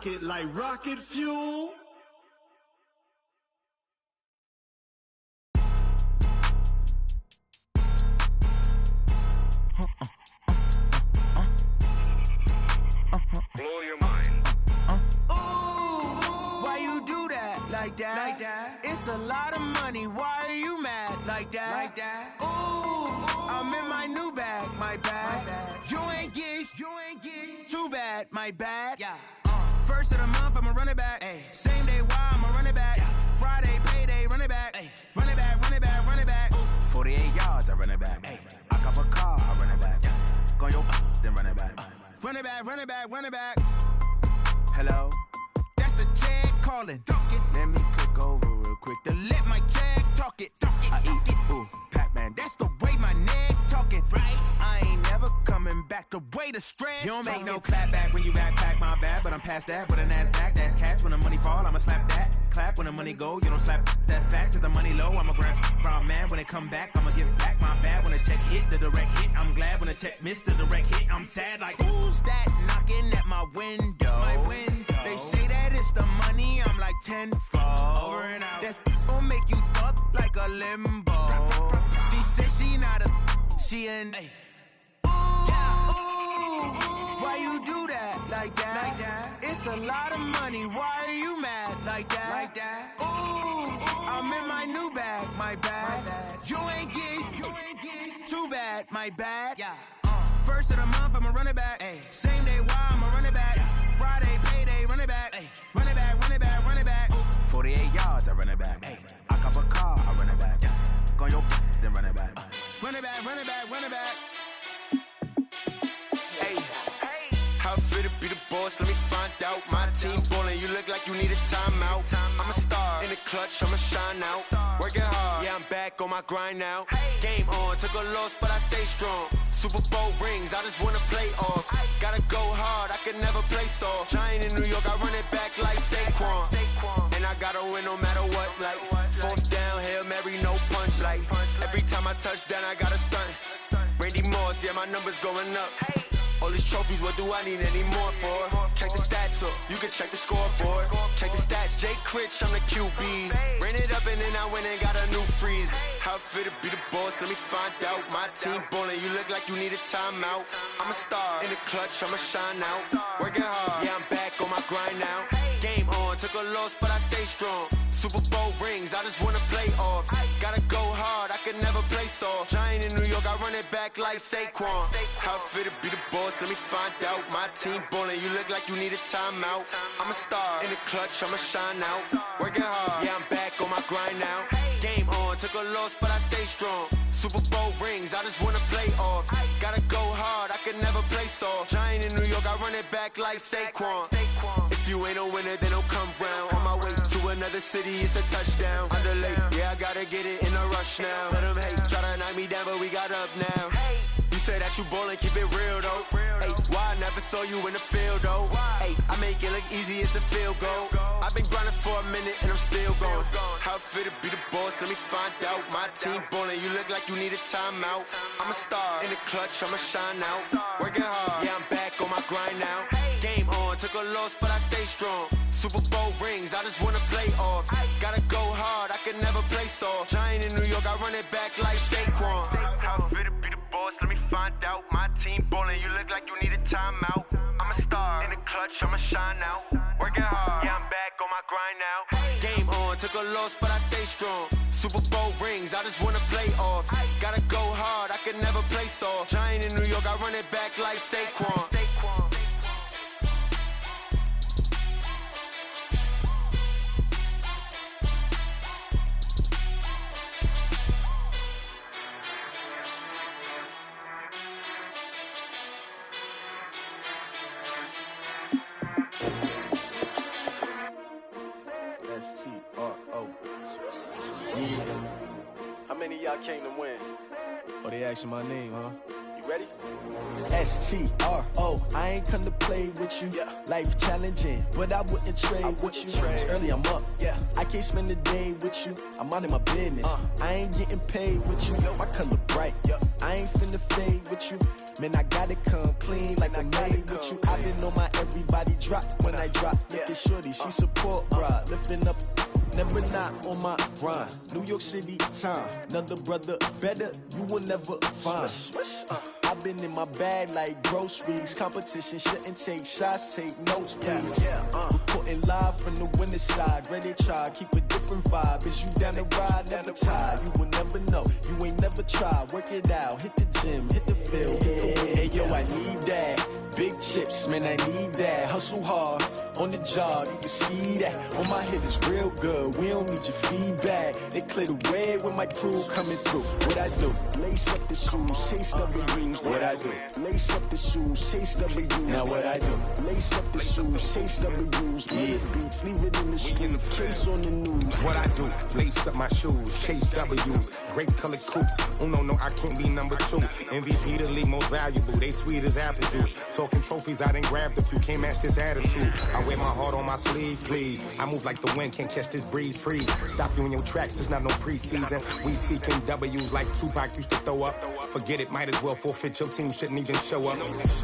it like rocket fuel. Blow your mind. Ooh, why you do that like that? It's a lot of money. Why are you mad like that? Ooh, I'm in my new bag, my bag. You ain't get too bad, my bad. Yeah. First of the month, I'ma run it back. Ay. Same day, why I'ma run it back. Friday, payday, run it back. Ay. Run it back, run it back, run it back. 48 yards, I run it back. Ay. I cop a car, I run it back. Go yo, then run it back. Run it back, run it back, run it back. Hello, that's the jag calling. Let me click over real quick to let my jag talk it. I eat it, ooh, Pac-Man. That's the way my neck talking. Right, I ain't never coming back. The way the stress. You don't make no clap back when you backpack, my bad. But I'm past that. With a NASDAQ, that's cash. When the money fall, I'ma slap that. Clap when the money go, you don't slap. That's facts. If the money low, I'ma grab brown man. When it come back, I'ma give back my bad. When the check hit, the direct hit. I'm glad when the check missed the direct hit. I'm sad like, who's that knocking at my window? My window. They say that it's the money, I'm like tenfold. Over and out. That's gon' make you up like a limbo. She said she not a, she an. Ooh, why you do that like that? It's a lot of money, why are you mad like that? Ooh, I'm in my new bag, my bag. You ain't get too bad, my bad. Yeah. First of the month, I'ma run it back. Ay. Same day, why I'ma run it back. Friday, payday, run it back. Ay. Run it back, run it back, run it back. 48 yards, I run it back. Ay. I cop a car, I run it back. Go yo, then run it back. Run it back, run it back, run it back. Hey, how I feel to be the boss? Let me find out. My team ballin', you look like you need a timeout. I'm a star in the clutch, I'ma shine out. Working hard, yeah, I'm back on my grind now. Game on, took a loss, but I stay strong. Super Bowl rings, I just wanna play off. Gotta go hard, I can never play soft. Giant in New York, I run it back like Saquon. And I gotta win no matter what, like fourth down, Hail Mary, no punch. Like every time I touch down, I gotta stunt. Randy Moss, yeah, my numbers going up. All these trophies, what do I need any more for? Check the stats up, you can check the scoreboard. Check the stats, Jake Critch, I'm the QB. Ran it up and then I went and got a new freeze. How I feel to be the boss, let me find out. My team ballin', you look like you need a timeout. I'm a star in the clutch, I'ma shine out. Working hard, yeah, I'm back on my grind now. Game on, took a loss, but I stay strong. Super Bowl rings, I just wanna play off. Gotta go hard, I can never play soft. Giant in New York, I run it back like Saquon. How I feel to be the boss, let me find out. My team ballin', you look like you need a timeout. I'm a star in the clutch, I'ma shine out. Working hard, yeah, I'm back on my grind now. Game on, took a loss, but I stay strong. Super Bowl rings, I just wanna play off. Gotta go hard, I can never play soft. Giant in New York, I run it back like Saquon. If you ain't a winner, then don't come round. On my way to another city, it's a touchdown. Underlay, yeah, I gotta get it in a rush now. Let them hate, try to knock me down, but we got up now. You say that you ballin', keep it real though. Hey, why I never saw you in the field though? Hey, I make it look easy, it's a field goal. I've been grinding for a minute and I'm still going. How I feel to be the boss, let me find out. My team ballin', you look like you need a timeout. I'm a star in the clutch, I'ma shine out. Working hard, yeah, I'm back on my grind now. Game on, took a loss, but I stay strong. Super Bowl rings, I just wanna play off. Gotta go hard, I can never play soft. Giant in New York, I run it back like Saquon. How I feel to be the boss, let me find out. My team ballin', you look like you need a timeout. I'm a star in the clutch, I'ma shine out. Working hard, yeah, I'm back on my grind now. Game on, took a loss, but I stay strong. Super Bowl rings, I just wanna play off. Gotta go hard, I can never play soft. Giant in New York, I run it back like Saquon. How many of y'all came to win? Oh, they asking my name, huh? You ready? STRO, I ain't come to play with you. Yeah. Life challenging, but I wouldn't trade with you. It's early, I'm up. Yeah. I can't spend the day with you. I'm minding my business. I ain't getting paid with you. My color bright. I ain't finna fade with you. Man, I gotta come clean like I made with you. I've been on my everybody body drop when I drop. Look at shorty, she support bride. Lifting up, never not on my grind. New York City time, another brother better, you will never find. I've been in my bag like groceries. Competition shouldn't take shots, take notes, please. Reporting live from the winter side. Ready to try, keep a different vibe. Is you down the ride, never tired. You will never know, you ain't never tried. Work it out, hit the gym, hit the field, hit the wind. Hey yo, I need that. Big chips, man, I need that. Hustle hard, on the job, you can see that. On my head is real good, we don't need your feedback. They clear the way when my crew coming through. What I do? Lace up the shoes, chase W's. What I do? Lace up the shoes, chase W's. Now what I do? Lace up the shoes, chase W's. Yeah, beats, leave it in the street, case on the news. What I do? Lace up my shoes, chase W's. Great colored coops. Oh no, I can't be number 2. MVP the league most valuable. They sweet as apple juice. Talking trophies, I done grabbed a few. Can't match this attitude. I wear my heart on my sleeve, please. I move like the wind, can't catch this breeze, freeze. Stop you in your tracks, there's not no preseason. We seeking W's like Tupac used to throw up. Forget it, might as well forfeit. Your team shouldn't even show up.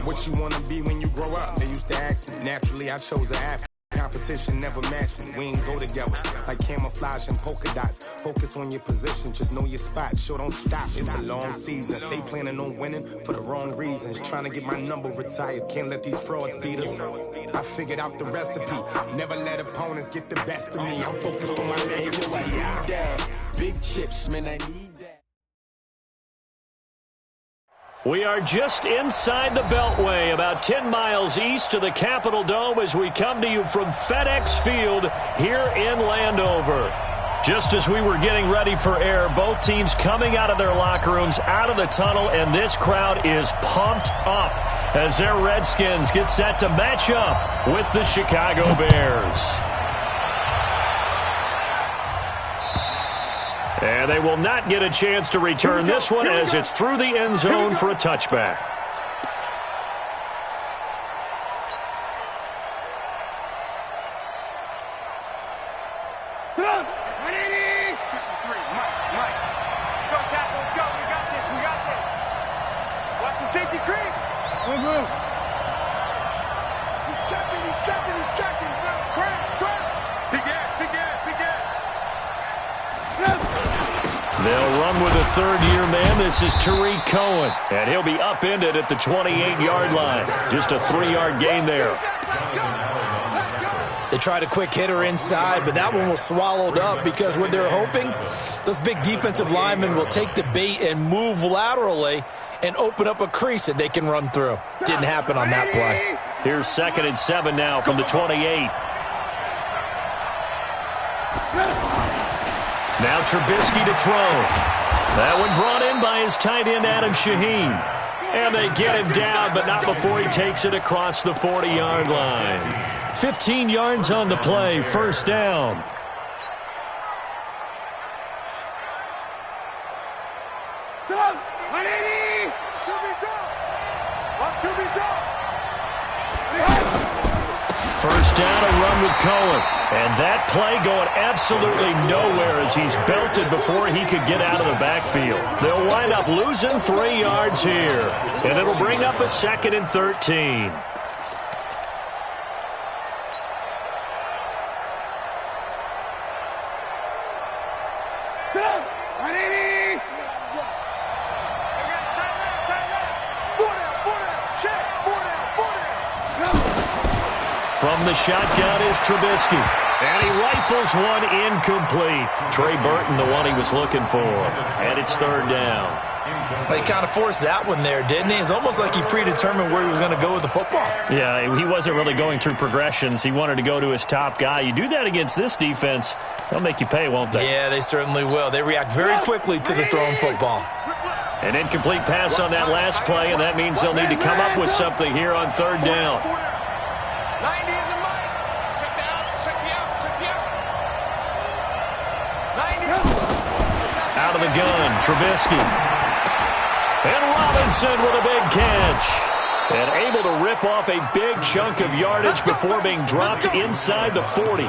What you wanna be when you grow up? They used to ask me. Naturally, I chose an athlete. Competition never matched me. We ain't go together like camouflage and polka dots. Focus on your position, just know your spot. Sure, don't stop. It's a long season. They planning on winning for the wrong reasons. Trying to get my number retired. Can't let these frauds beat us. I figured out the recipe. Never let opponents get the best of me. I'm focused on my legacy. I need that. Big chips, man, I need that. We are just inside the Beltway, about 10 miles east of the Capitol Dome as we come to you from FedEx Field here in Landover. Just as we were getting ready for air, both teams coming out of their locker rooms, out of the tunnel, and this crowd is pumped up as their Redskins get set to match up with the Chicago Bears. And they will not get a chance to return this one as it's through the end zone for a touchback. They'll run with a third-year man. This is Tariq Cohen, and he'll be upended at the 28-yard line. Just a 3-yard gain there. They tried a quick hitter inside, but that one was swallowed up because what they're hoping, those big defensive linemen will take the bait and move laterally and open up a crease that they can run through. Didn't happen on that play. Here's 2nd and 7 now from the 28. Now Trubisky to throw. That one brought in by his tight end, Adam Shaheen. And they get him down, but not before he takes it across the 40-yard line. 15 yards on the play, first down. First down, a run with Cohen. And that play going absolutely nowhere as he's belted before he could get out of the backfield. They'll wind up losing 3 yards here. And it'll bring up a 2nd and 13. From the shotgun is Trubisky. And he rifles one incomplete. Trey Burton, the one he was looking for. And it's 3rd down. He kind of forced that one there, didn't he? It's almost like he predetermined where he was going to go with the football. Yeah, he wasn't really going through progressions. He wanted to go to his top guy. You do that against this defense, they'll make you pay, won't they? Yeah, they certainly will. They react very quickly to the thrown football. An incomplete pass on that last play, and that means they'll need to come up with something here on 3rd down. 90 in the mic. Check me out. Check me out. Check me out. 90. Out of the gun, Trubisky. And Robinson with a big catch. And able to rip off a big chunk of yardage before being dropped inside the 40.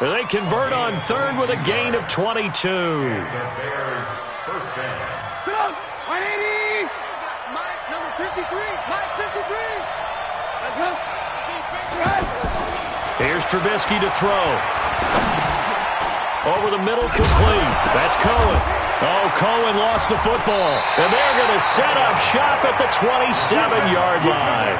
They convert on 3rd with a gain of 22. Bears first down. Come on. 180. Mike, number 53. Mike, 53. Let's go. Here's Trubisky to throw. Over the middle, complete. That's Cohen. Oh, Cohen lost the football. And they're going to set up shop at the 27-yard line.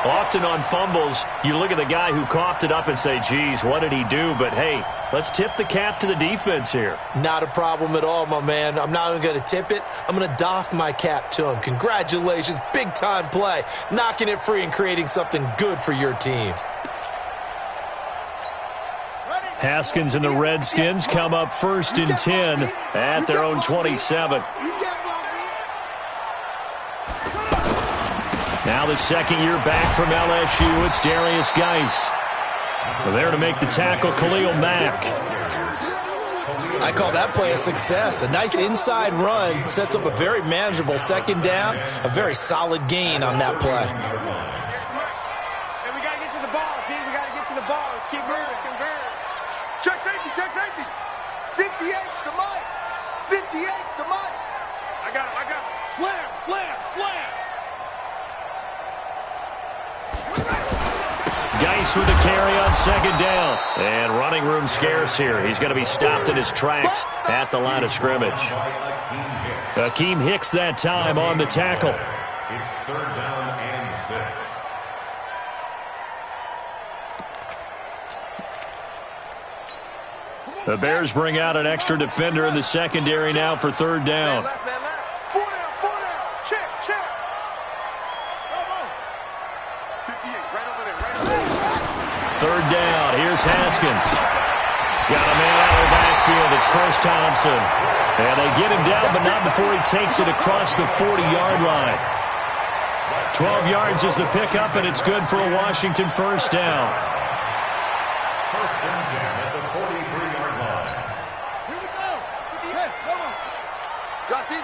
Often on fumbles, you look at the guy who coughed it up and say, geez, what did he do? But, hey, let's tip the cap to the defense here. Not a problem at all, my man. I'm not even going to tip it. I'm going to doff my cap to him. Congratulations. Big-time play. Knocking it free and creating something good for your team. Haskins and the Redskins come up 1st and 10 at their own 27. Now the second year back from LSU, it's Darius Geis. There to make the tackle, Khalil Mack. I call that play a success. A nice inside run sets up a very manageable second down. A very solid gain on that play. And we got to get to the ball, team. We got to get to the ball. Let's keep moving. Check safety, check safety. 58's the Mike. 58's the Mike. I got him. Slam, slam, slam. Geis with the carry on second down. And running room scarce here. He's going to be stopped in his tracks at the line of scrimmage. Akeem Hicks that time on the tackle. It's 3rd down and 6. The Bears bring out an extra defender in the secondary now for 3rd down. Left, man, left. 4 down. Check. Come on. 58, right over there. 3rd down. Here's Haskins. Got a man out of the backfield. It's Chris Thompson. And they get him down, but not before he takes it across the 40-yard line. 12 yards is the pickup, and it's good for a Washington 1st down. 1st and 10 at the 43-yard line. Here we go. 58, come on. Drop deep.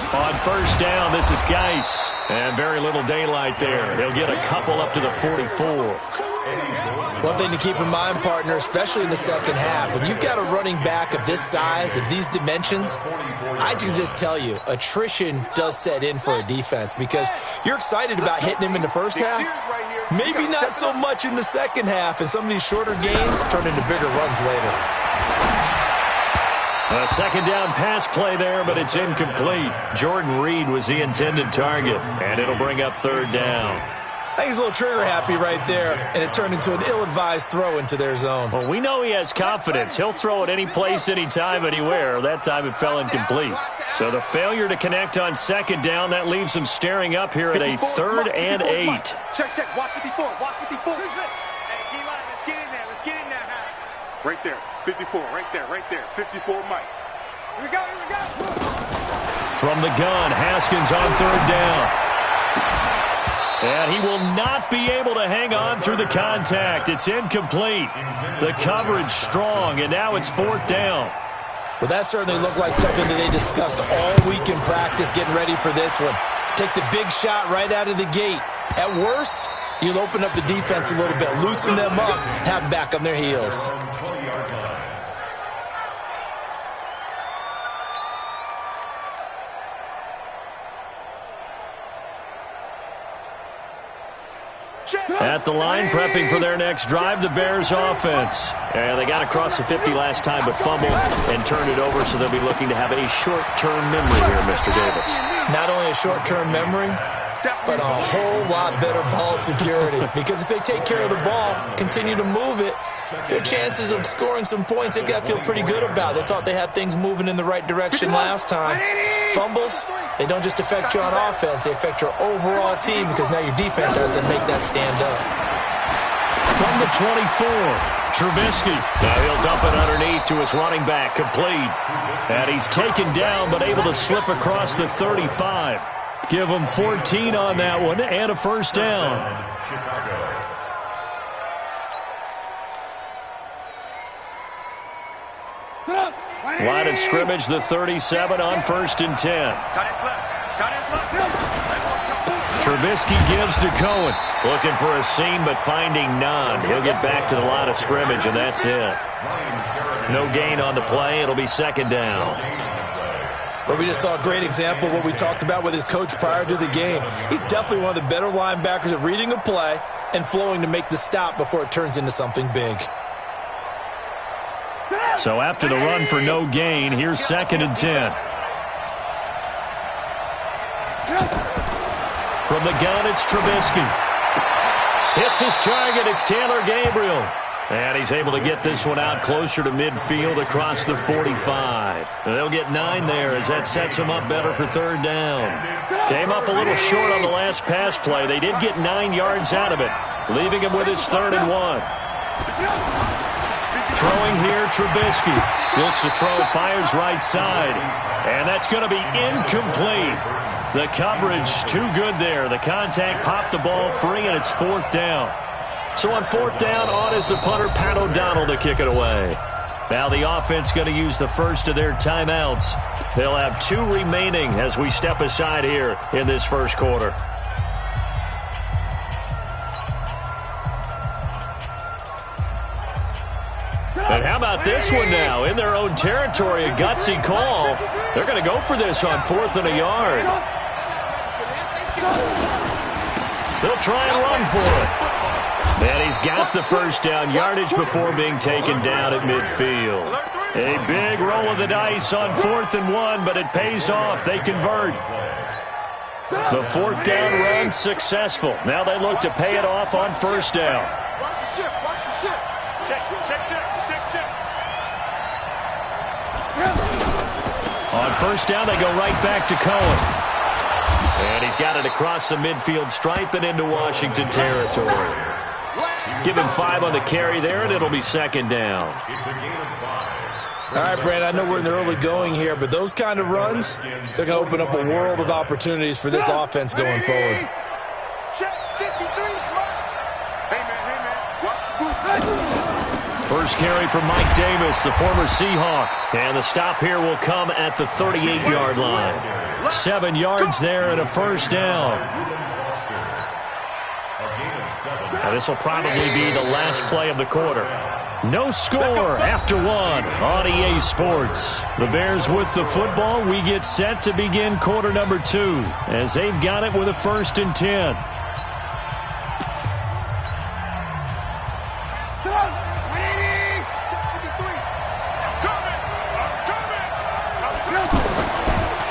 On 1st down, this is Geis. And very little daylight there. He'll get a couple up to the 44. One thing to keep in mind, partner, especially in the second half, when you've got a running back of this size, of these dimensions, I can just tell you, attrition does set in for a defense because you're excited about hitting him in the first half. Maybe not so much in the second half, and some of these shorter gains turn into bigger runs later. A second down pass play there, but it's incomplete. Jordan Reed was the intended target, and it'll bring up 3rd down. I think he's a little trigger happy right there, and it turned into an ill-advised throw into their zone. Well, we know he has confidence. He'll throw it any place, anytime, anywhere. That time it fell incomplete. So the failure to connect on 2nd down, that leaves him staring up here at a 3rd and 8. Check. Watch 54. Hey, D-line, let's get in there. Right there. 54, right there. 54, Mike. Here we go. From the gun, Haskins on 3rd down. And he will not be able to hang on through the contact. It's incomplete. The coverage strong, and now it's 4th down. Well, that certainly looked like something that they discussed all week in practice getting ready for this one. Take the big shot right out of the gate. At worst, you'll open up the defense a little bit, loosen them up, have them back on their heels. At the line, prepping for their next drive, the Bears offense. And they got across the 50 last time, but fumbled and turned it over, so they'll be looking to have a short-term memory here, Mr. Davis. Not only a short-term memory, but a whole lot better ball security. Because if they take care of the ball, continue to move it, their chances of scoring some points, they've got to feel pretty good about. They thought they had things moving in the right direction last time. Fumbles, they don't just affect you on offense, they affect your overall team because now your defense has to make that stand up. From the 24, Trubisky. Now he'll dump it underneath to his running back, complete. And he's taken down but able to slip across the 35. Give him 14 on that one and a 1st down. Line of scrimmage, the 37 on 1st and 10. Trubisky gives to Cohen. Looking for a seam, but finding none. He'll get back to the line of scrimmage, and that's it. No gain on the play. It'll be 2nd down. But we just saw a great example of what we talked about with his coach prior to the game. He's definitely one of the better linebackers at reading a play and flowing to make the stop before it turns into something big. So after the run for no gain, here's 2nd and 10. From the gun, it's Trubisky. Hits his target. It's Taylor Gabriel. And he's able to get this one out closer to midfield across the 45. They'll get 9 there as that sets him up better for 3rd down. Came up a little short on the last pass play. They did get 9 yards out of it, leaving him with his 3rd and 1. Throwing here, Trubisky. Looks to throw, fires right side. And that's going to be incomplete. The coverage too good there. The contact popped the ball free, and it's 4th down. So on 4th down, on is the punter, Pat O'Donnell, to kick it away. Now the offense going to use the first of their timeouts. They'll have 2 remaining as we step aside here in this first quarter. And how about this one now? In their own territory, a gutsy call. They're going to go for this on 4th and a yard. They'll try and run for it. And he's got the first down, yardage before being taken down at midfield. A big roll of the dice on 4th and 1, but it pays off. They convert. The 4th down run successful. Now they look to pay it off on 1st down. Watch the shift, watch the shift. Check. On 1st down, they go right back to Cohen. And he's got it across the midfield stripe and into Washington territory. Give him 5 on the carry there, and it'll be 2nd down. All right, Brand, I know we're in the early going here, but those kind of runs, they're going to open up a world of opportunities for this offense going forward. First carry from Mike Davis, the former Seahawk. And the stop here will come at the 38-yard line. 7 yards there and a 1st down. Now this will probably be the last play of the quarter. No score after 1 on EA Sports. The Bears with the football. We get set to begin quarter number 2 as they've got it with a 1st and 10.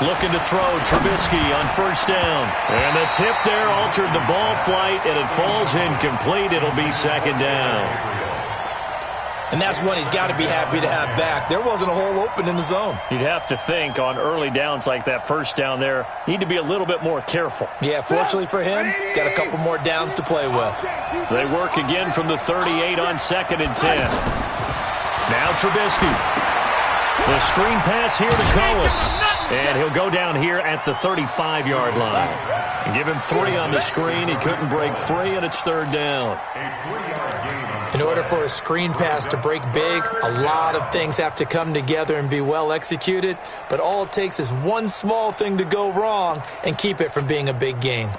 Looking to throw, Trubisky on 1st down. And the tip there altered the ball flight, and it falls incomplete. It'll be 2nd down. And that's one he's got to be happy to have back. There wasn't a hole open in the zone. You'd have to think on early downs like that 1st down there, need to be a little bit more careful. Yeah, fortunately for him, got a couple more downs to play with. They work again from the 38 on 2nd and 10. Now Trubisky. The screen pass here to Cohen. And he'll go down here at the 35-yard line. Give him 3 on the screen. He couldn't break free, and it's 3rd down. In order for a screen pass to break big, a lot of things have to come together and be well executed. But all it takes is one small thing to go wrong and keep it from being a big gain.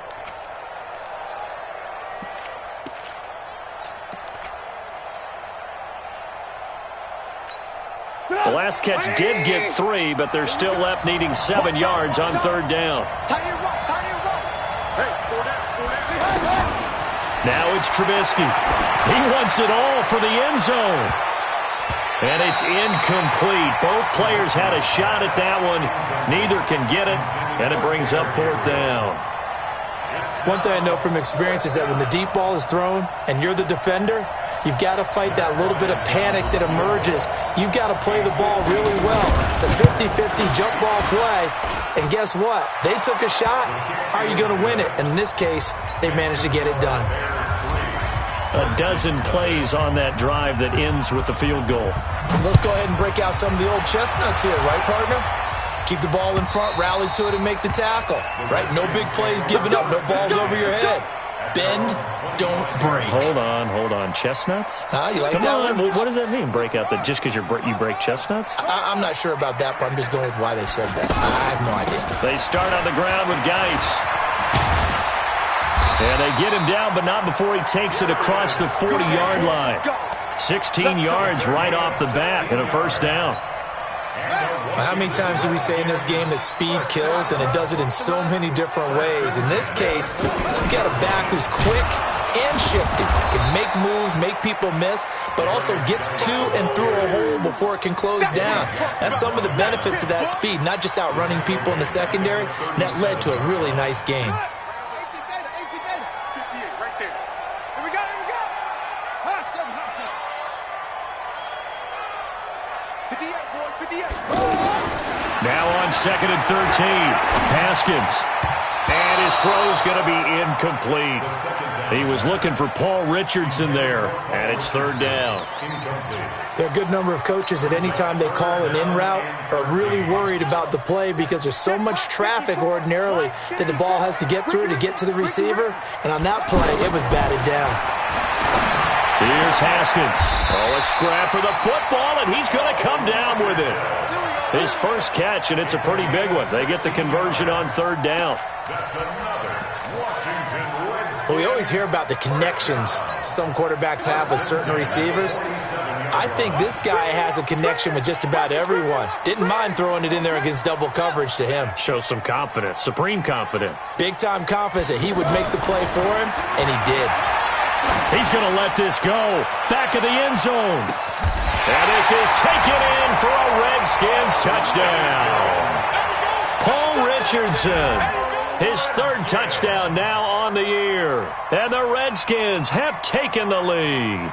The last catch did get 3, but they're still left needing 7 yards on 3rd down. Now it's Trubisky. He wants it all for the end zone. And it's incomplete. Both players had a shot at that one. Neither can get it, and it brings up 4th down. One thing I know from experience is that when the deep ball is thrown and you're the defender, you've got to fight that little bit of panic that emerges. You've got to play the ball really well. It's a 50-50 jump ball play. And guess what? They took a shot. How are you going to win it? And in this case, they managed to get it done. A dozen plays on that drive that ends with the field goal. Let's go ahead and break out some of the old chestnuts here, right, partner? Keep the ball in front, rally to it, and make the tackle. Right? No big plays given up. No balls over your head. Bend, don't break. Hold on. Chestnuts? You like Come that on. one? What does that mean, break out? That just because you break chestnuts? I'm not sure about that, but I'm just going with why they said that. I have no idea. They start on the ground with Geis. And they get him down, but not before he takes it across the 40-yard line. 16 yards right off the bat and a 1st down. How many times do we say in this game that speed kills, and it does it in so many different ways? In this case, you got a back who's quick and shifty. Can make moves, make people miss, but also gets to and through a hole before it can close down. That's some of the benefits of that speed, not just outrunning people in the secondary, and that led to a really nice game. Now on 2nd and 13, Haskins. And his throw's going to be incomplete. He was looking for Paul Richardson there, and it's 3rd down. There are a good number of coaches at any time they call an in route are really worried about the play because there's so much traffic ordinarily that the ball has to get through to get to the receiver. And on that play, it was batted down. Here's Haskins. Oh, a scrap for the football, and he's going to come down with it. His first catch, and it's a pretty big one. They get the conversion on 3rd down. Well, we always hear about the connections some quarterbacks have with certain receivers. I think this guy has a connection with just about everyone. Didn't mind throwing it in there against double coverage to him. Shows some confidence, supreme confidence. Big-time confidence that he would make the play for him, and he did. He's going to let this go. Back of the end zone. And this is taken in for a Redskins touchdown. Paul Richardson, his 3rd touchdown now on the year. And the Redskins have taken the lead.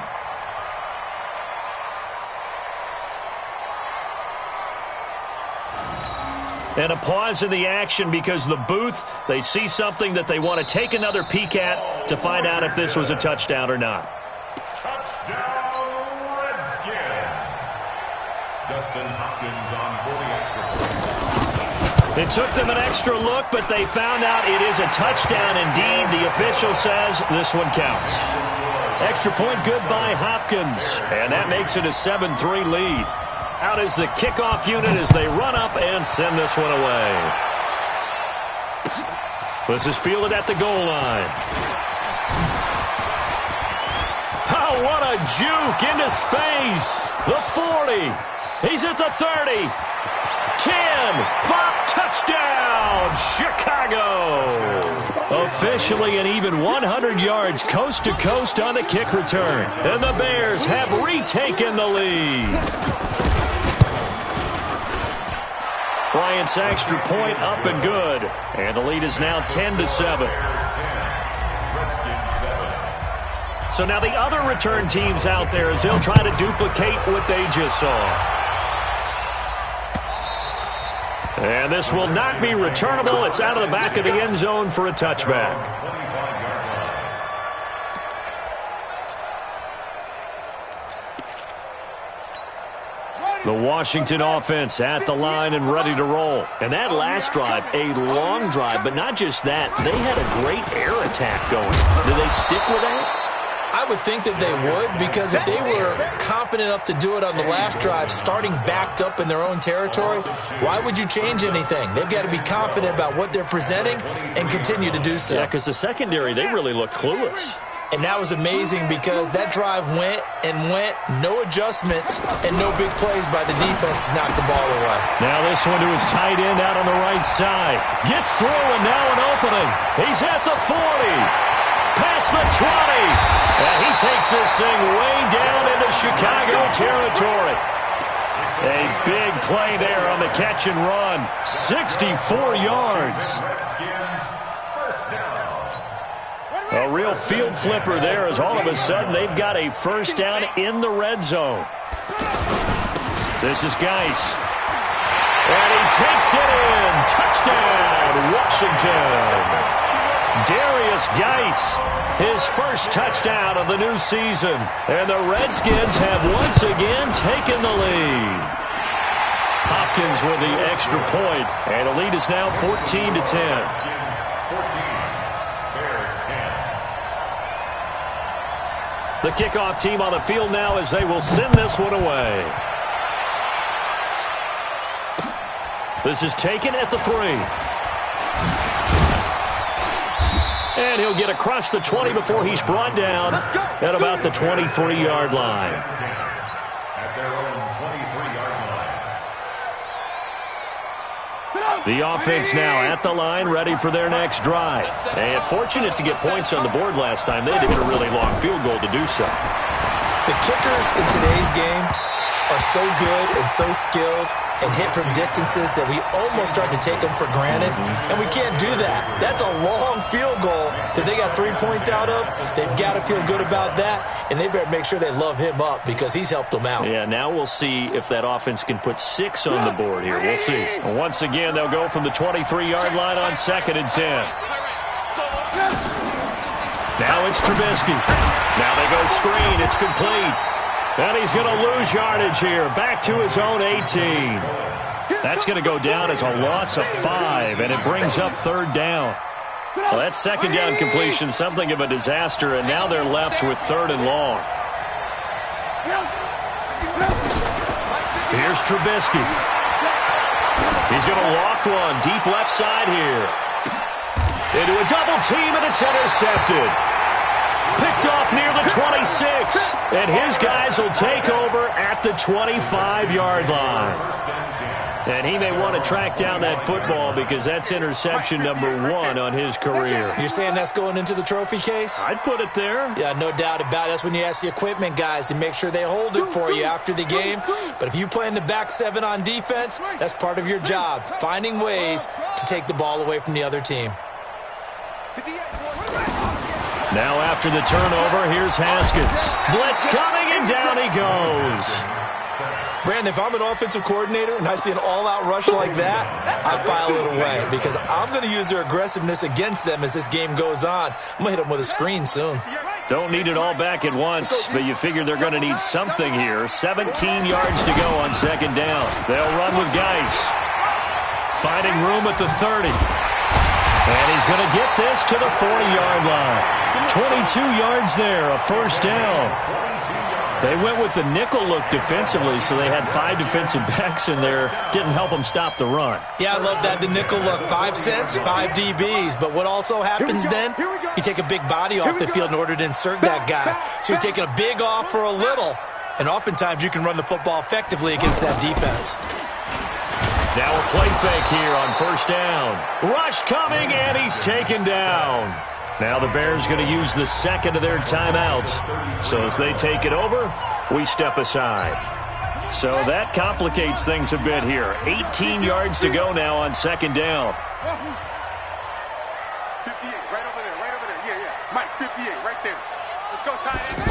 And a pause in the action because the booth, they see something that they want to take another peek at to find out if this was a touchdown or not. Touchdown, Redskins. Dustin Hopkins on for the extra point. It took them an extra look, but they found out it is a touchdown indeed. The official says this one counts. Extra point good by Hopkins, and that makes it a 7-3 lead. Out is the kickoff unit as they run up and send this one away. This is fielded at the goal line. Oh, what a juke into space. The 40. He's at the 30. 10. 5. Touchdown, Chicago. Officially an even 100 yards coast to coast on the kick return. And the Bears have retaken the lead. Bryant's extra point up and good. And the lead is now 10-7. So now the other return teams out there as they'll try to duplicate what they just saw. And this will not be returnable. It's out of the back of the end zone for a touchback. The Washington offense at the line and ready to roll. And that last drive, a long drive, but not just that. They had a great air attack going. Do they stick with that? I would think that they would, because if they were confident enough to do it on the last drive, starting backed up in their own territory, why would you change anything? They've got to be confident about what they're presenting and continue to do so. Yeah, because the secondary, they really looked clueless. And that was amazing because that drive went and went, no adjustments, and no big plays by the defense to knock the ball away. Now this one to his tight end out on the right side. Gets through and now an opening. He's at the 40. Past the 20. And he takes this thing way down into Chicago territory. A big play there on the catch and run. 64 yards. A real field flipper there as all of a sudden they've got a first down in the red zone. This is Geis. And he takes it in. Touchdown, Washington. Darius Geis, his first touchdown of the new season. And the Redskins have once again taken the lead. Hopkins with the extra point. And the lead is now 14-10. The kickoff team on the field now as they will send this one away. This is taken at the 3. And he'll get across the 20 before he's brought down at about the 23-yard line. At their own 23-yard line. The offense now at the line, ready for their next drive. And fortunate to get points on the board last time. They had to hit a really long field goal to do so. The kickers in today's game are so good and so skilled and hit from distances that we almost start to take them for granted, and we can't do that. That's a long field goal that they got 3 points out of. They've got to feel good about that, and they better make sure they love him up because he's helped them out. Yeah, now we'll see if that offense can put 6 on the board here. We'll see. Once again, they'll go from the 23-yard line on 2nd and 10. Now it's Trubisky. Now they go screen. It's complete. And he's going to lose yardage here. Back to his own 18. That's going to go down as a loss of 5, and it brings up 3rd down. Well, that 2nd down completion, something of a disaster, and now they're left with 3rd and long. Here's Trubisky. He's going to loft one deep left side here. Into a double team, and it's intercepted. Picked off near the 26, and his guys will take over at the 25-yard line. And he may want to track down that football because that's interception number 1 on his career. You're saying that's going into the trophy case? I'd put it there. Yeah, no doubt about it. That's when you ask the equipment guys to make sure they hold it for you after the game. But if you play in the back 7 on defense, that's part of your job, finding ways to take the ball away from the other team. Now after the turnover, here's Haskins. Blitz coming, and down he goes. Brandon, if I'm an offensive coordinator and I see an all-out rush like that, I file it away because I'm going to use their aggressiveness against them as this game goes on. I'm going to hit them with a screen soon. Don't need it all back at once, but you figure they're going to need something here. 17 yards to go on 2nd down. They'll run with Geis. Finding room at the 30. And he's going to get this to the 40-yard line. 22 yards there, a 1st down. They went with the nickel look defensively, so they had 5 defensive backs in there. Didn't help them stop the run. Yeah, I love that, the nickel look. 5 cents, 5 DBs. But what also happens then, you take a big body off the field in order to insert that guy. So you're taking a big off for a little, and oftentimes you can run the football effectively against that defense. Now a play fake here on 1st down. Rush coming, and he's taken down. Now the Bears going to use the 2nd of their timeouts. So as they take it over, we step aside. So that complicates things a bit here. 18 yards to go now on 2nd down. 58, right over there. Yeah. Mike, 58, right there. Let's go, tight end.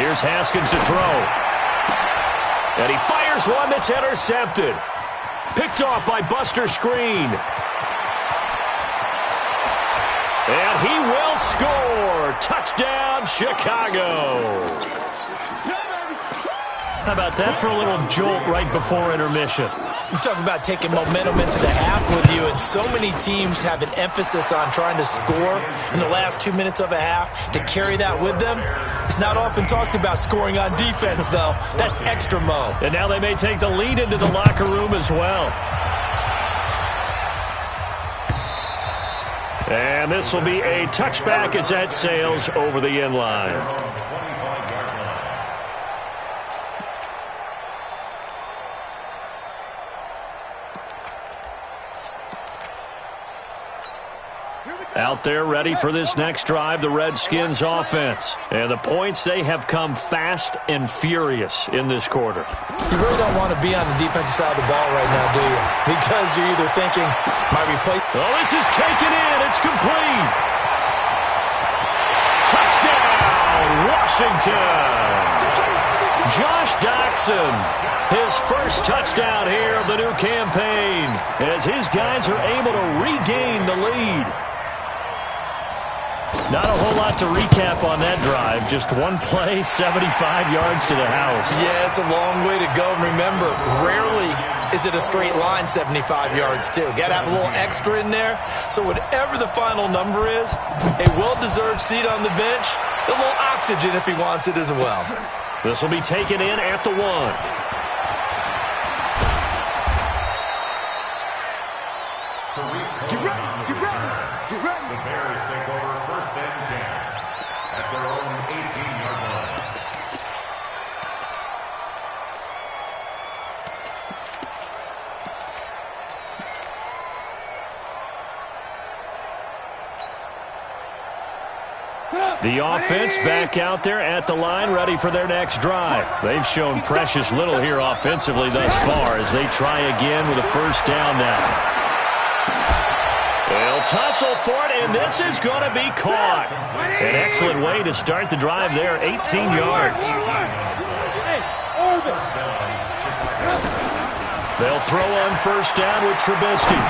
Here's Haskins to throw. And he fires one that's intercepted. Picked off by Buster Screen. And he will score. Touchdown, Chicago. How about that for a little jolt right before intermission? You talk about taking momentum into the half with you, and so many teams have an emphasis on trying to score in the last 2 minutes of a half to carry that with them. It's not often talked about scoring on defense, though. That's extra mo. And now they may take the lead into the locker room as well. And this will be a touchback as that sails over the end line. Out there ready for this next drive, the Redskins offense. And the points, they have come fast and furious in this quarter. You really don't want to be on the defensive side of the ball right now, do you? Because you're either thinking, my replacement. Oh, this is taken in. It's complete. Touchdown, Washington. Josh Doxson, his first touchdown here of the new campaign, as his guys are able to regain the lead. Not a whole lot to recap on that drive. Just one play, 75 yards to the house. Yeah, it's a long way to go. And remember, rarely is it a straight line 75 yards, too. Got to have a little extra in there. So whatever the final number is, a well-deserved seat on the bench, a little oxygen if he wants it as well. This will be taken in at the 1. Get ready. The Bears take over 1st and 10 at their own 18-yard line. The offense back out there at the line, ready for their next drive. They've shown precious little here offensively thus far as they try again with a first down now. They'll tussle for it, and this is going to be caught. An excellent way to start the drive there, 18 yards. They'll throw on first down with Trubisky.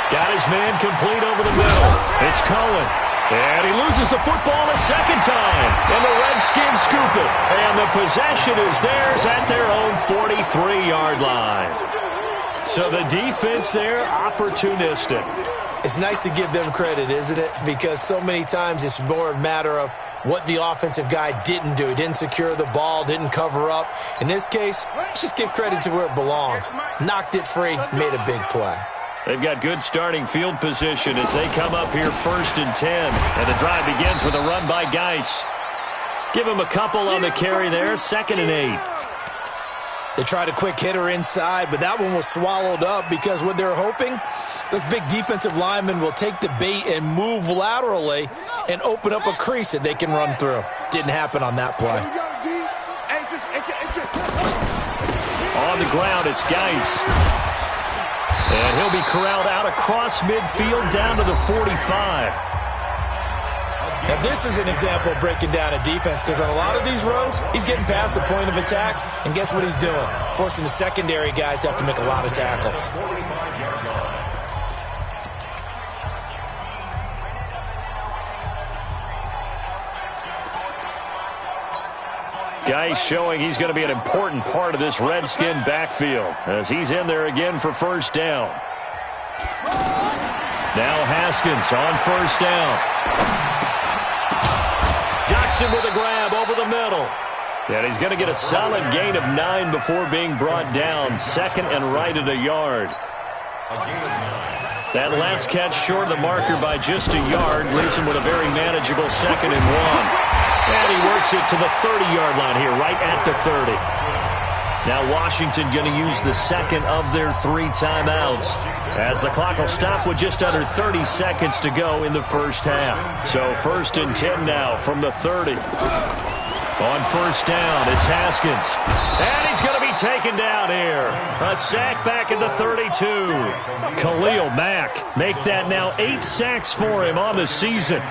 Got his man complete over the middle. It's Cohen. And he loses the football a second time. And the Redskins scoop it. And the possession is theirs at their own 43-yard line. So the defense there, opportunistic. It's nice to give them credit, isn't it? Because so many times it's more a matter of what the offensive guy didn't do. He didn't secure the ball, didn't cover up. In this case, let's just give credit to where it belongs. Knocked it free, made a big play. They've got good starting field position as they come up here 1st and 10. And the drive begins with a run by Geis. Give him a couple on the carry there, 2nd and 8. They tried a quick hitter inside, but that one was swallowed up because what they're hoping, those big defensive linemen will take the bait and move laterally and open up a crease that they can run through. Didn't happen on that play. On the ground, it's Geis. And he'll be corralled out across midfield down to the 45. Now, this is an example of breaking down a defense because on a lot of these runs, he's getting past the point of attack, and guess what he's doing? Forcing the secondary guys to have to make a lot of tackles. Geis showing he's going to be an important part of this Redskin backfield as he's in there again for first down. Now Haskins on first down. Ducks him with a grab over the middle. And he's going to get a solid gain of 9 before being brought down. 2nd and right at a yard. That last catch short of the marker by just a yard leaves him with a very manageable 2nd and 1. And he works it to the 30-yard line here, right at the 30. Now Washington going to use the second of their 3 timeouts as the clock will stop with just under 30 seconds to go in the first half. So 1st and 10 now from the 30. On first down, it's Haskins. And he's going to be taken down here. A sack back at the 32. Khalil Mack make that now 8 sacks for him on the season.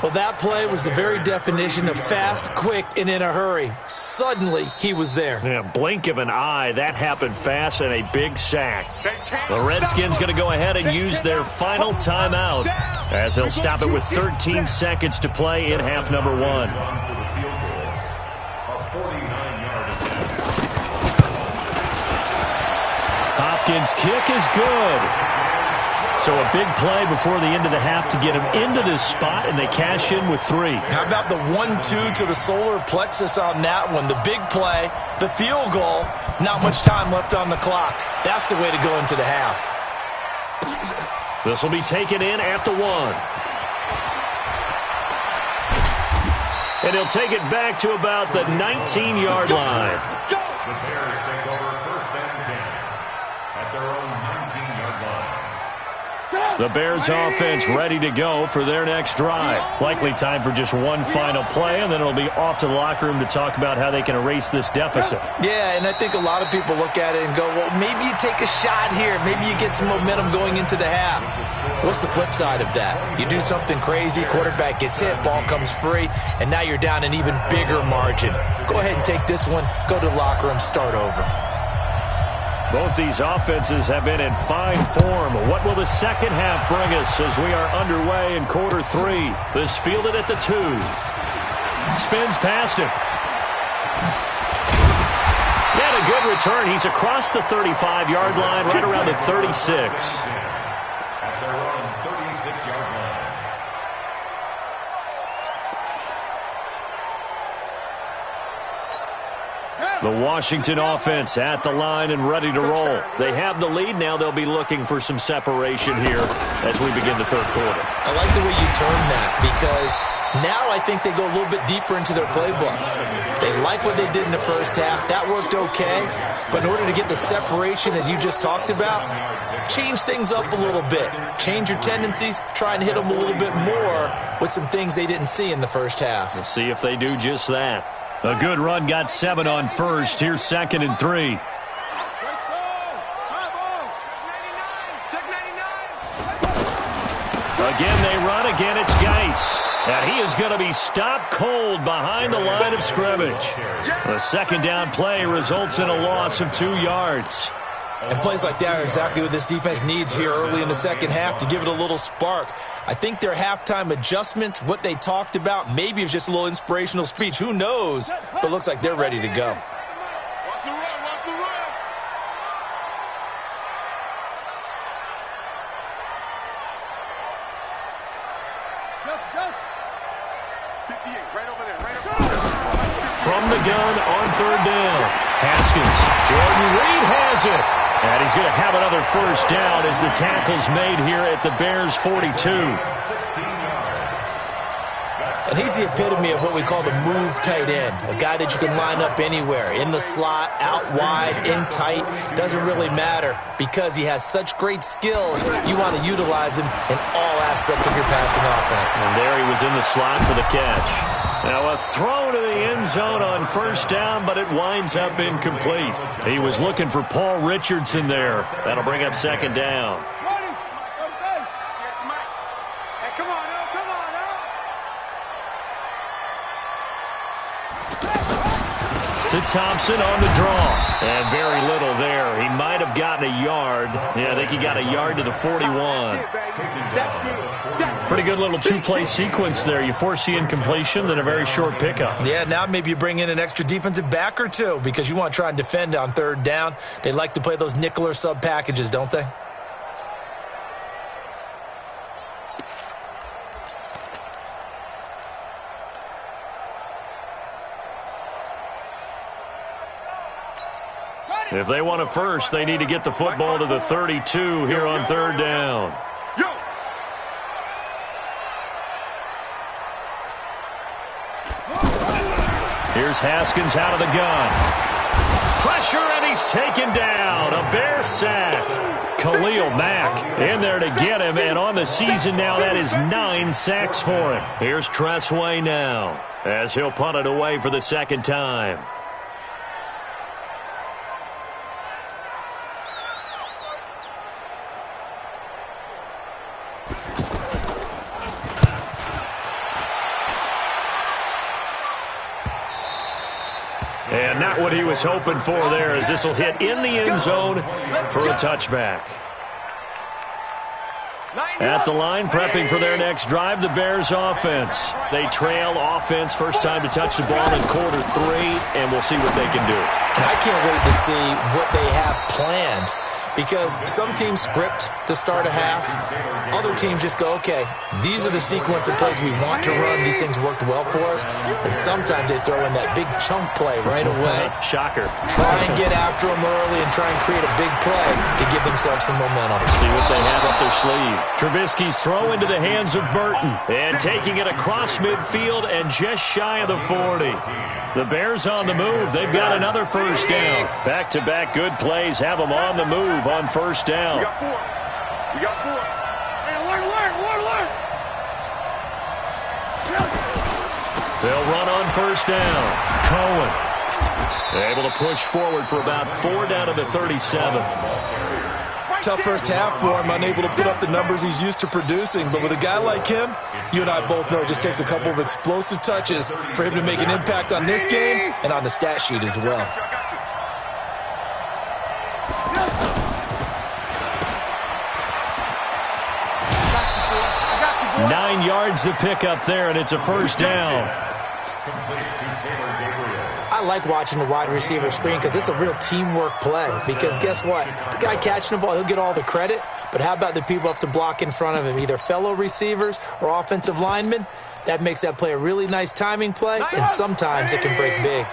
Well, that play was the very definition of fast, quick, and in a hurry. Suddenly, he was there. Yeah, blink of an eye. That happened fast and a big sack. The Redskins going to go ahead and use their final timeout as they'll stop it with 13 seconds to play in half number 1. Hopkins' kick is good. So a big play before the end of the half to get him into this spot, and they cash in with 3. How about the 1-2 to the solar plexus on that one? The big play, the field goal, not much time left on the clock. That's the way to go into the half. This will be taken in at the 1. And he'll take it back to about the 19-yard line. The Bears take over 1st and 10 at their own 19-yard line. The Bears offense ready to go for their next drive. Likely time for just one final play, and then it'll be off to the locker room to talk about how they can erase this deficit. Yeah, and I think a lot of people look at it and go, well, maybe you take a shot here. Maybe you get some momentum going into the half. What's the flip side of that? You do something crazy, quarterback gets hit, ball comes free, and now you're down an even bigger margin. Go ahead and take this one, go to the locker room, start over. Both these offenses have been in fine form. What will the second half bring us as we are underway in quarter 3? This fielded at the 2. Spins past him. Yet a good return. He's across the 35-yard line, right around the 36. At their own 36-yard line. The Washington offense at the line and ready to roll. They have the lead. Now they'll be looking for some separation here as we begin the third quarter. I like the way you term that because now I think they go a little bit deeper into their playbook. They I like what they did in the first half. That worked okay. But in order to get the separation that you just talked about, change things up a little bit. Change your tendencies. Try and hit them a little bit more with some things they didn't see in the first half. We'll see if they do just that. A good run got 7 on first. Here's 2nd and 3. Again, they run. Again, it's Geis. And he is going to be stopped cold behind the line of scrimmage. The second down play results in a loss of 2 yards. And plays like that are exactly what this defense needs here early in the second half to give it a little spark. I think their halftime adjustments, what they talked about, maybe it was just a little inspirational speech. Who knows? But looks like they're ready to go. From the gun on 3rd down. Haskins. Jordan Reed has it. And he's going to have another first down as the tackle's made here at the Bears' 42. And he's the epitome of what we call the move tight end, a guy that you can line up anywhere, in the slot, out wide, in tight, doesn't really matter because he has such great skills. You want to utilize him in all aspects of your passing offense. And there he was in the slot for the catch. Now a throw to the end zone on first down, but it winds up incomplete. He was looking for Paul Richardson there. That'll bring up 2nd down. To Thompson on the draw. And very little there. He might have gotten a yard. Yeah, I think he got a yard to the 41. Pretty good little 2-play sequence there. You force the incompletion, then a very short pickup. Yeah, now maybe you bring in an extra defensive back or two because you want to try and defend on 3rd down. They like to play those nickel or sub packages, don't they? If they want a first, they need to get the football to the 32 here on 3rd down. Here's Haskins out of the gun. Pressure, and he's taken down. A Bear sack. Khalil Mack in there to get him, and on the season now, that is 9 sacks for him. Here's Tressway now as he'll punt it away for the 2nd time. And not what he was hoping for there, as this will hit in the end zone for a touchback. At the line, prepping for their next drive, the Bears offense. They trail offense, first time to touch the ball in quarter 3, and we'll see what they can do. And I can't wait to see what they have planned, because some teams script to start a half. Other teams just go, okay, these are the sequence of plays we want to run. These things worked well for us. And sometimes they throw in that big chunk play right away. Shocker. Try and get after them early and try and create a big play to give themselves some momentum. See what they have up their sleeve. Trubisky's throw into the hands of Burton. And taking it across midfield and just shy of the 40. The Bears on the move. They've got another first down. Back-to-back good plays have them on the move on first down. We got 4. Hey, alert. They'll run on first down. Cohen able to push forward for about 4 down to the 37. Tough first half for him, unable to put up the numbers he's used to producing. But with a guy like him, you and I both know it just takes a couple of explosive touches for him to make an impact on this game and on the stat sheet as well. 9 yards to pick up there, and it's a first down. I like watching the wide receiver screen because it's a real teamwork play. Because guess what? The guy catching the ball, he'll get all the credit. But how about the people up to block in front of him, either fellow receivers or offensive linemen? That makes that play a really nice timing play, and sometimes it can break big.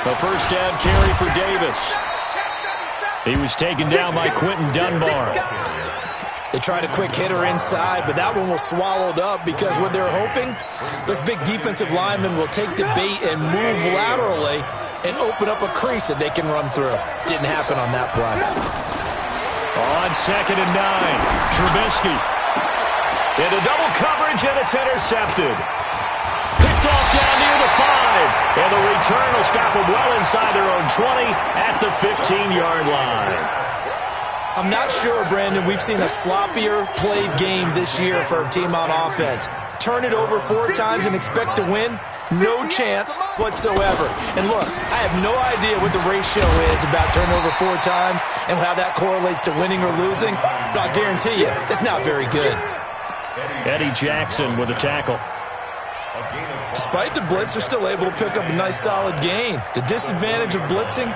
The first down carry for Davis. He was taken down by Quentin Dunbar. They tried a quick hitter inside, but that one was swallowed up because what they're hoping, those big defensive linemen will take the bait and move laterally and open up a crease that they can run through. Didn't happen on that play. On 2nd and 9, Trubisky. Into double coverage, and it's intercepted. Picked off down near the 5. And the return will stop them well inside their own 20 at the 15-yard line. I'm not sure, Brandon, we've seen a sloppier played game this year for a team on offense. Turn it over 4 times and expect to win? No chance whatsoever. And look, I have no idea what the ratio is about turnover 4 times and how that correlates to winning or losing, but I'll guarantee you, it's not very good. Eddie Jackson with a tackle. Despite the blitz, they're still able to pick up a nice solid gain. The disadvantage of blitzing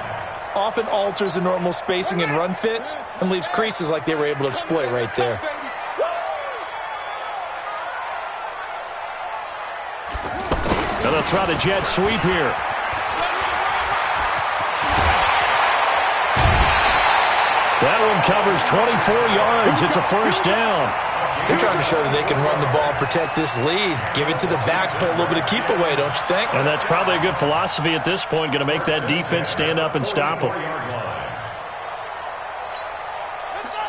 often alters the normal spacing and run fits and leaves creases like they were able to exploit right there. Now they'll try the jet sweep here. That one covers 24 yards. It's a first down. They're trying to show that they can run the ball and protect this lead. Give it to the backs, play a little bit of keep away, don't you think? And that's probably a good philosophy at this point, going to make that defense stand up and stop them. Let's go.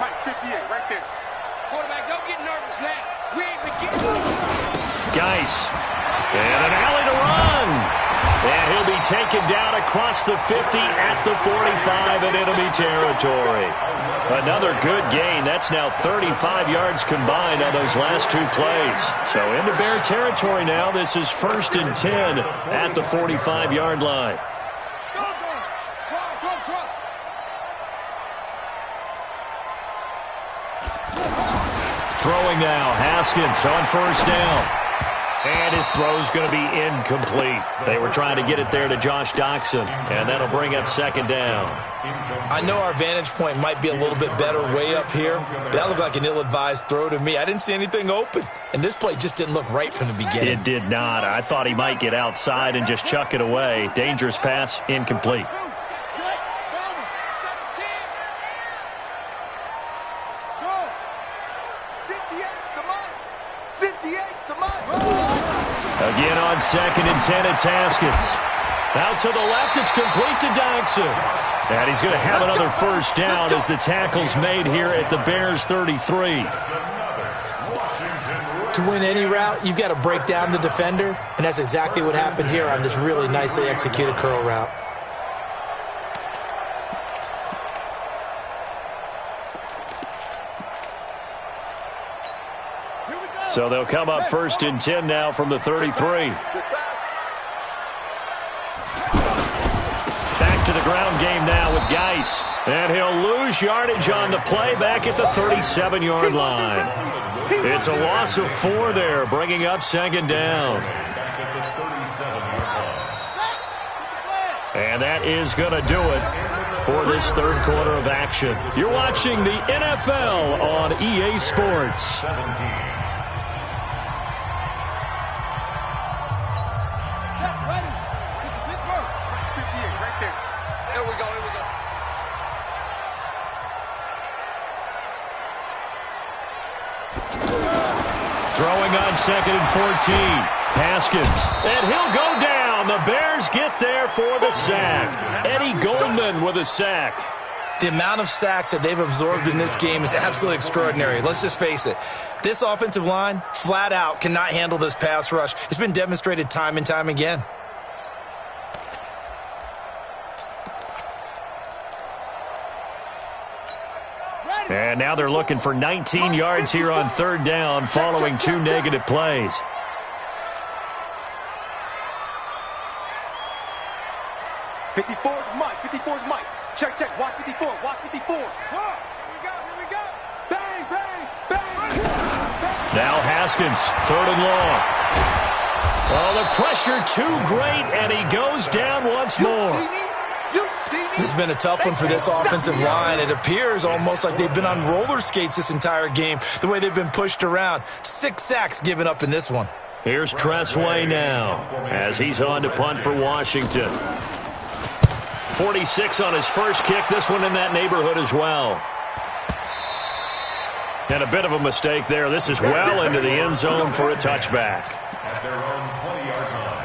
Mike, 58, right there. Quarterback, don't get nervous now. We ain't beginning. Geis. And an alley to run. And he'll be taken down across the 50 at the 45 in enemy territory. Another good gain. That's now 35 yards combined on those last 2 plays. So into Bear territory now. This is 1st and 10 at the 45-yard line. Throwing now. Haskins on 1st down. And his throw's going to be incomplete. They were trying to get it there to Josh Doxson, and that'll bring up 2nd down. I know our vantage point might be a little bit better way up here, but that looked like an ill-advised throw to me. I didn't see anything open, and this play just didn't look right from the beginning. It did not. I thought he might get outside and just chuck it away. Dangerous pass, incomplete. Again on 2nd and 10, it's Haskins. Out to the left, it's complete to Doxson. And he's going to have another first down as the tackle's made here at the Bears' 33. To win any route, you've got to break down the defender, and that's exactly what happened here on this really nicely executed curl route. So they'll come up 1st and 10 now from the 33. Back to the ground game now with Geis. And he'll lose yardage on the play back at the 37-yard line. It's a loss of 4 there, bringing up 2nd down. And that is going to do it for this 3rd quarter of action. You're watching the NFL on EA Sports. Throwing on 2nd and 14. Haskins. And he'll go down. The Bears get there for the sack. Eddie Goldman with a sack. The amount of sacks that they've absorbed in this game is absolutely extraordinary. Let's just face it. This offensive line, flat out, cannot handle this pass rush. It's been demonstrated time and time again. And now they're looking for 19 yards here on 3rd down following 2 negative plays. Mike. 54's Mike. Check. Watch 54. Watch 54. Here we go. Bang, bang, bang. Now Haskins, 3rd and long. Oh, the pressure too great, and he goes down once more. This has been a tough one for this offensive line. It appears almost like they've been on roller skates this entire game, the way they've been pushed around. 6 sacks given up in this one. Here's Tressway now as he's on to punt for Washington. 46 on his first kick, this one in that neighborhood as well. And a bit of a mistake there. This is well into the end zone for a touchback. At their own 20-yard line.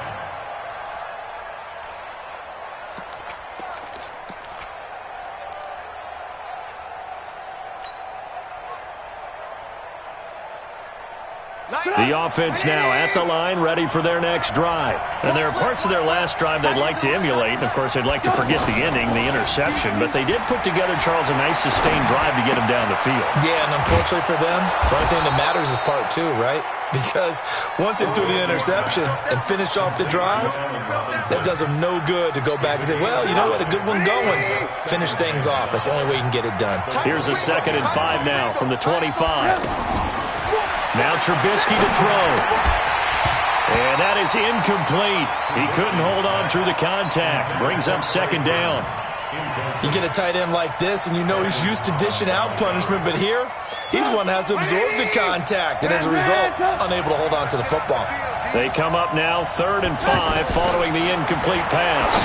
The offense now at the line, ready for their next drive. And there are parts of their last drive they'd like to emulate. And, of course, they'd like to forget the ending, the interception. But they did put together, Charles, a nice sustained drive to get them down the field. Yeah, and unfortunately for them, the only thing that matters is part two, right? Because once they threw the interception and finished off the drive, that does them no good to go back and say, well, you know what, a good one going. Finish things off. That's the only way you can get it done. Here's a 2nd and 5 now from the 25. Now Trubisky to throw. And that is incomplete. He couldn't hold on through the contact. Brings up 2nd down. You get a tight end like this, and you know he's used to dishing out punishment, but here, he's the one that has to absorb the contact, and as a result, unable to hold on to the football. They come up now 3rd and 5 following the incomplete pass.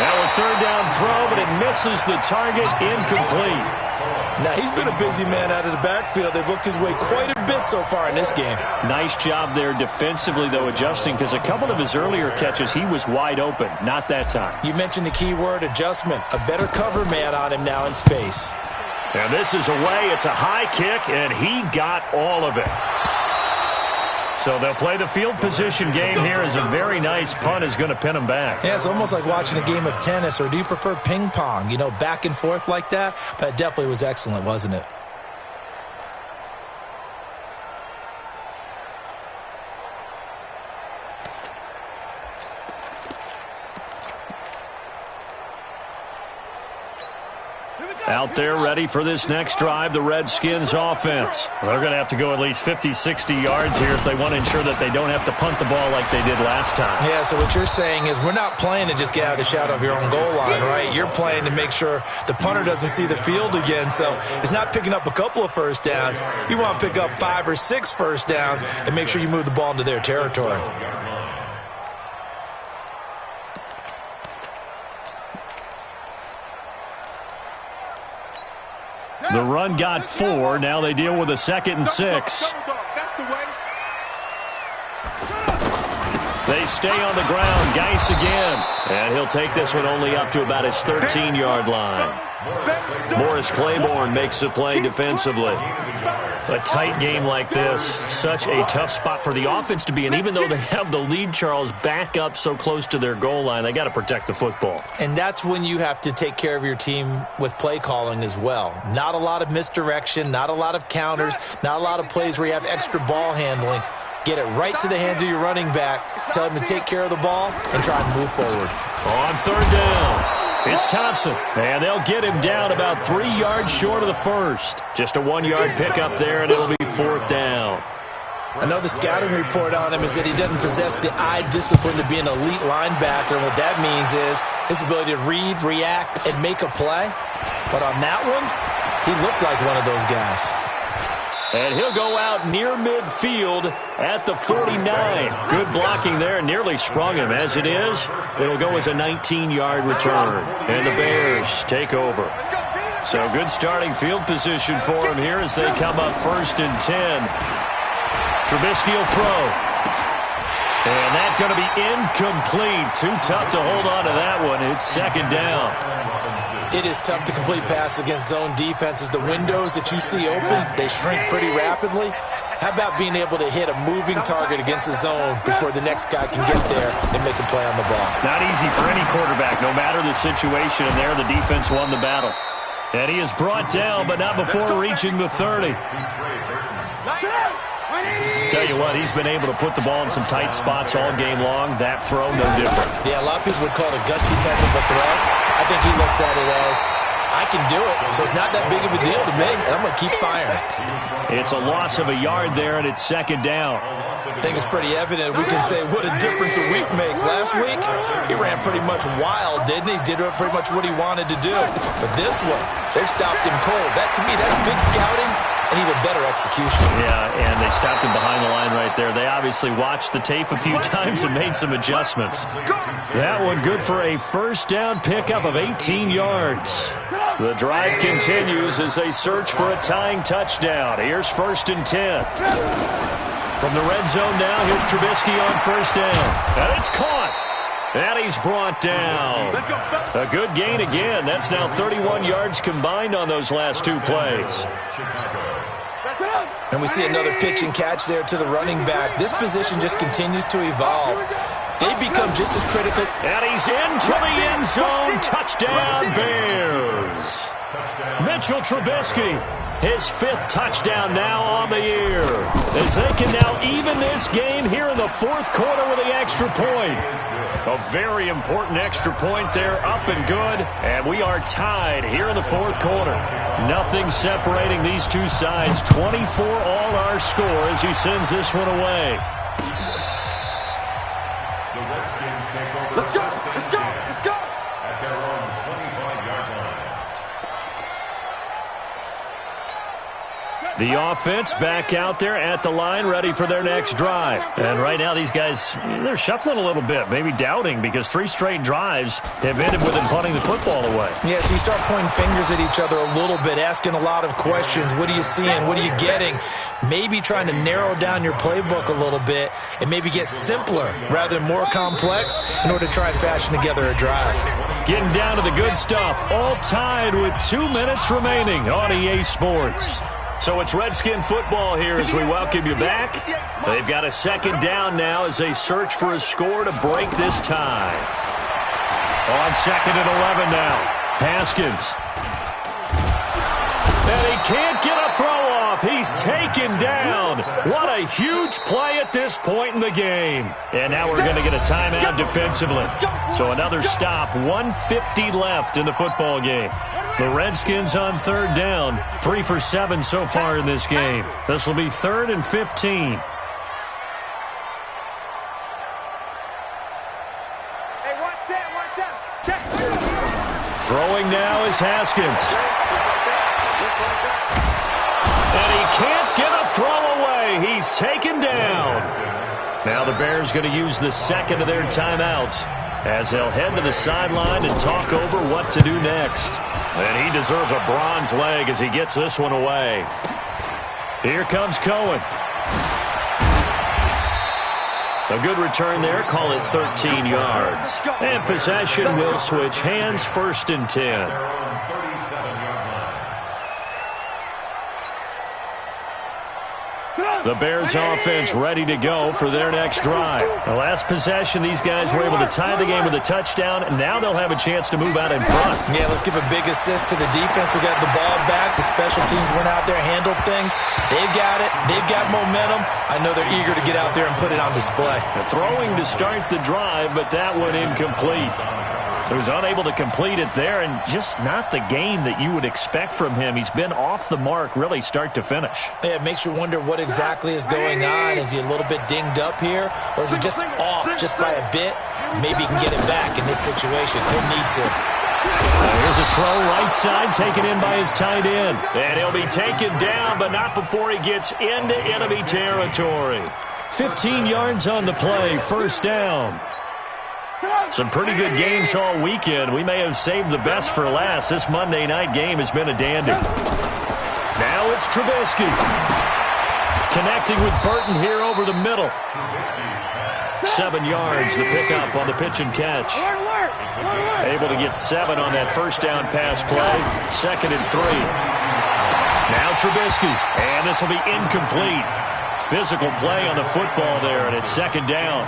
Now a 3rd down throw, but it misses the target, incomplete. Now, he's been a busy man out of the backfield. They've looked his way quite a bit so far in this game. Nice job there defensively, though, adjusting, because a couple of his earlier catches, he was wide open. Not that time. You mentioned the key word, adjustment. A better cover man on him now in space. And this is away. It's a high kick, and he got all of it. So they'll play the field position game here as a very nice punt is going to pin them back. Yeah, it's almost like watching a game of tennis, or do you prefer ping pong? You know, back and forth like that? But it definitely was excellent, wasn't it? Out there ready for this next drive, the Redskins offense. They're going to have to go at least 50, 60 yards here if they want to ensure that they don't have to punt the ball like they did last time. Yeah, so what you're saying is we're not playing to just get out of the shadow of your own goal line, right? You're playing to make sure the punter doesn't see the field again. So it's not picking up a couple of first downs. You want to pick up 5 or 6 first downs and make sure you move the ball into their territory. The run got 4. Now they deal with a 2nd and 6. They stay on the ground. Geis again. And he'll take this one only up to about his 13-yard line. Morris Claiborne makes the play defensively. A tight game like this, such a tough spot for the offense to be in. Even though they have the lead, Charles, back up so close to their goal line, they got to protect the football. And that's when you have to take care of your team with play calling as well. Not a lot of misdirection, not a lot of counters, not a lot of plays where you have extra ball handling. Get it right to the hands of your running back, tell him to take care of the ball, and try and move forward. On 3rd down. It's Thompson, and they'll get him down about 3 yards short of the first. Just a 1-yard pickup there, and it'll be 4th down. Another scouting report on him is that he doesn't possess the eye discipline to be an elite linebacker, and what that means is his ability to read, react, and make a play. But on that one, he looked like one of those guys. And he'll go out near midfield at the 49. Good blocking there. Nearly sprung him. As it is, it'll go as a 19-yard return. And the Bears take over. So good starting field position for him here as they come up 1st and 10. Trubisky will throw. And that's going to be incomplete. Too tough to hold on to that one. It's 2nd down. It is tough to complete passes against zone defenses. The windows that you see open, they shrink pretty rapidly. How about being able to hit a moving target against a zone before the next guy can get there and make a play on the ball? Not easy for any quarterback, no matter the situation. And there, the defense won the battle. And he is brought down, but not before reaching the 30. Tell you what, he's been able to put the ball in some tight spots all game long. That throw, no different. Yeah, a lot of people would call it a gutsy type of a throw. I think he looks at it as, I can do it, so it's not that big of a deal to me, and I'm going to keep firing. It's a loss of a yard there, and it's 2nd down. I think it's pretty evident. We can say what a difference a week makes. Last week, he ran pretty much wild, didn't he? Did pretty much what he wanted to do. But this one, they stopped him cold. That, to me, that's good scouting and even better execution. Yeah, and they stopped him behind the line right there. They obviously watched the tape a few times and made some adjustments. That one good for a 1st down pickup of 18 yards. The drive continues as they search for a tying touchdown. Here's 1st and 10. From the red zone now, here's Trubisky on 1st down. And it's caught. And he's brought down. A good gain again. That's now 31 yards combined on those last 2 plays. And we see another pitch and catch there to the running back. This position just continues to evolve. They become just as critical. And he's into the end zone. Touchdown, Bears. Mitchell Trubisky, his 5th touchdown now on the year. As they can now even this game here in the 4th quarter with the extra point. A very important extra point there, up and good. And we are tied here in the 4th quarter. Nothing separating these two sides. 24 all our score as he sends this one away. Let's go! Let's go! Let's go! At their own 25-yard line. The offense back out there at the line, ready for their next drive. And right now these guys, they're shuffling a little bit, maybe doubting, because 3 straight drives have ended with them punting the football away. Yeah, so you start pointing fingers at each other a little bit, asking a lot of questions. What are you seeing? What are you getting? Maybe trying to narrow down your playbook a little bit and maybe get simpler rather than more complex in order to try and fashion together a drive. Getting down to the good stuff, all tied with 2 minutes remaining on EA Sports. So it's Redskin football here as we welcome you back. They've got a 2nd down now as they search for a score to break this tie. On 2nd and 11 now, Haskins. And he can't get a throw off. He's taken down. What a huge play at this point in the game. And now we're going to get a timeout defensively. So another stop, 1:50 left in the football game. The Redskins on 3rd down, 3 for 7 so far in this game. This will be 3rd and 15. Hey, watch that, watch that. Check. Throwing now is Haskins. And he can't get a throw away. He's taken down. Now the Bears going to use the 2nd of their timeouts as they'll head to the sideline and talk over what to do next. And he deserves a bronze leg as he gets this one away. Here comes Cohen. A good return there. Call it 13 yards. And possession will switch hands. 1st and 10. The Bears offense ready to go for their next drive. The last possession, these guys were able to tie the game with a touchdown, and now they'll have a chance to move out in front. Yeah, let's give a big assist to the defense who got the ball back. The special teams went out there, handled things. They've got it. They've got momentum. I know they're eager to get out there and put it on display. The throwing to start the drive, but that one incomplete. So he was unable to complete it there, and just not the game that you would expect from him. He's been off the mark really start to finish. Yeah, it makes you wonder what exactly is going on. Is he a little bit dinged up here, or is he just off just by a bit? Maybe he can get it back in this situation. He'll need to. Here's a throw right side taken in by his tight end. And he'll be taken down, but not before he gets into enemy territory. 15 yards on the play, 1st down. Some pretty good games all weekend. We may have saved the best for last. This Monday night game has been a dandy. Now it's Trubisky. Connecting with Burton here over the middle. 7 yards, the pickup on the pitch and catch. Able to get 7 on that 1st down pass play. 2nd and 3. Now Trubisky. And this will be incomplete. Physical play on the football there, and it's 2nd down.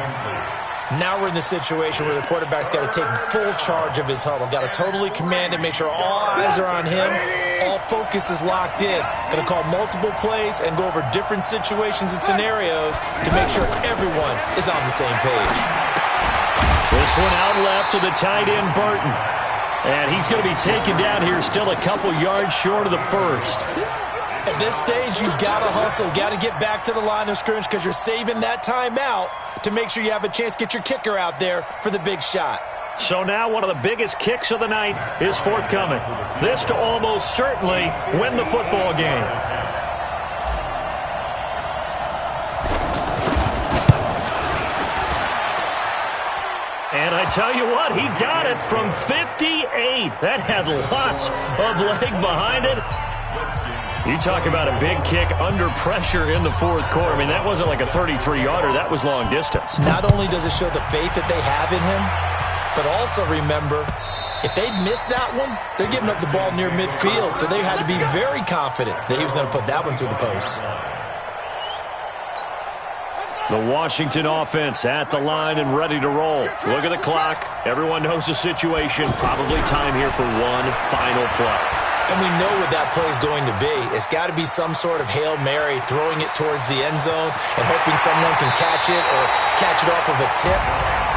Now we're in the situation where the quarterback's got to take full charge of his huddle. Got to totally command it, make sure all eyes are on him. All focus is locked in. Going to call multiple plays and go over different situations and scenarios to make sure everyone is on the same page. This one out left to the tight end, Burton. And he's going to be taken down here still a couple yards short of the 1st. At this stage, you've got to hustle, got to get back to the line of scrimmage because you're saving that timeout to make sure you have a chance to get your kicker out there for the big shot. So now one of the biggest kicks of the night is forthcoming. This to almost certainly win the football game. And I tell you what, he got it from 58. That had lots of leg behind it. You talk about a big kick under pressure in the fourth quarter. I mean, that wasn't like a 33-yarder. That was long distance. Not only does it show the faith that they have in him, but also remember, if they miss that one, they're giving up the ball near midfield, so they had to be very confident that he was going to put that one through the post. The Washington offense at the line and ready to roll. Look at the clock. Everyone knows the situation. Probably time here for one final play. And we know what that play is going to be. It's got to be some sort of Hail Mary, throwing it towards the end zone and hoping someone can catch it or catch it off of a tip.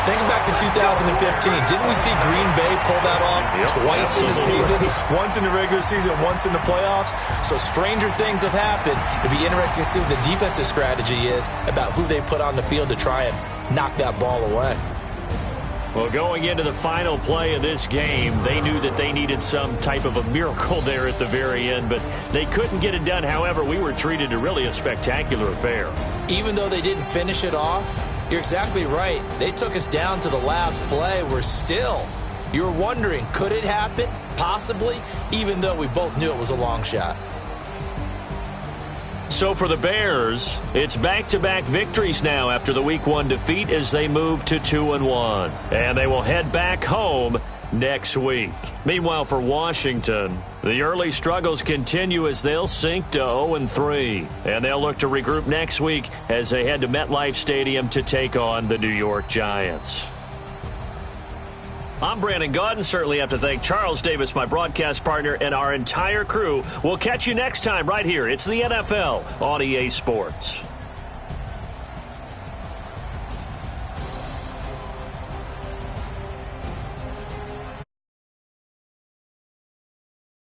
Think back to 2015. Didn't we see Green Bay pull that off twice in the season? Once in the regular season, once in the playoffs. So stranger things have happened. It'd be interesting to see what the defensive strategy is about who they put on the field to try and knock that ball away. Well, going into the final play of this game, they knew that they needed some type of a miracle there at the very end, but they couldn't get it done. However, we were treated to really a spectacular affair. Even though they didn't finish it off, you're exactly right. They took us down to the last play. We're still, you were wondering, could it happen? Possibly, even though we both knew it was a long shot. So for the Bears, it's back-to-back victories now after the Week 1 defeat as they move to 2-1. And they will head back home next week. Meanwhile, for Washington, the early struggles continue as they'll sink to 0-3. And they'll look to regroup next week as they head to MetLife Stadium to take on the New York Giants. I'm Brandon Gaudin. Certainly have to thank Charles Davis, my broadcast partner, and our entire crew. We'll catch you next time right here. It's the NFL on EA Sports.